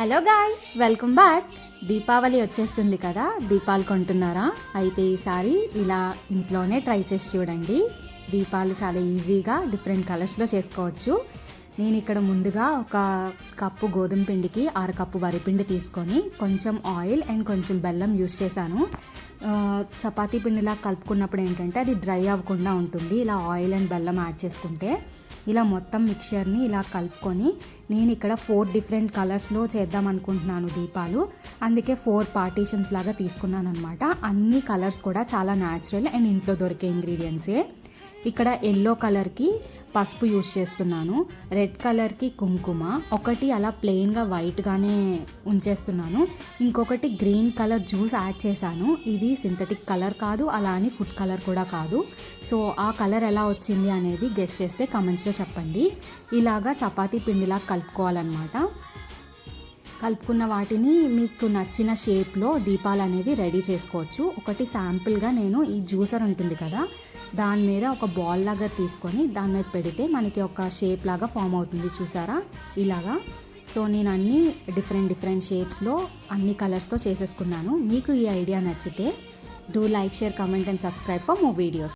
Hello guys, welcome back. Deepavali వచ్చేస్తుంది కదా, దీపాలు కొంటున్నారా? అయితే ఈసారి ఇలా ఇంట్లోనే ట్రై చేసి చూడండి. దీపాలు చాలా ఈజీగా డిఫరెంట్ కలర్స్లో చేసుకోవచ్చు. నేను ఇక్కడ ముందుగా ఒక కప్పు గోధుమ పిండికి 6 కప్పు వరిపిండి తీసుకొని కొంచెం ఆయిల్ అండ్ కొంచెం బెల్లం యూస్ చేశాను. చపాతీ పిండిలా కలుపుకున్నప్పుడు ఏంటంటే అది డ్రై అవ్వకుండా ఉంటుంది. ఇలా ఆయిల్ అండ్ బెల్లం యాడ్ చేసుకుంటే ఇలా మొత్తం మిక్చర్ని ఇలా కలుపుకొని నేను ఇక్కడ 4 డిఫరెంట్ కలర్స్లో చేద్దాం అనుకుంటున్నాను దీపాలు. అందుకే 4 పార్టీషన్స్ లాగా తీసుకున్నాను అనమాట. అన్ని కలర్స్ కూడా చాలా న్యాచురల్ అండ్ ఇంట్లో దొరికే ఇంగ్రీడియంట్సే. ఇక్కడ ఎల్లో కలర్కి పసుపు యూస్ చేస్తున్నాను, రెడ్ కలర్కి కుంకుమ, ఒకటి అలా ప్లెయిన్గా వైట్గానే ఉంచేస్తున్నాను, ఇంకొకటి గ్రీన్ కలర్ జ్యూస్ యాడ్ చేశాను. ఇది సింథటిక్ కలర్ కాదు, అలా అని ఫుడ్ కలర్ కూడా కాదు. సో ఆ కలర్ ఎలా వచ్చింది అనేది గెస్ చేస్తే కమెంట్స్లో చెప్పండి. ఇలాగా చపాతీ పిండిలా కలుపుకోవాలన్నమాట. కలుపుకున్న వాటిని మీకు నచ్చిన షేప్లో దీపాలు అనేది రెడీ చేసుకోవచ్చు. ఒకటి శాంపుల్గా నేను ఈ జ్యూసర్ ఉంటుంది కదా, దాని మీద ఒక బాల్ లాగా తీసుకొని దాని మీద పెడితే మనకి ఒక షేప్ లాగా ఫామ్ అవుతుంది, చూసారా ఇలాగా. సో నేను అన్ని డిఫరెంట్ షేప్స్లో అన్ని కలర్స్తో చేసేసుకున్నాను. మీకు ఈ ఐడియా నచ్చితే do like, share, comment and subscribe for more videos.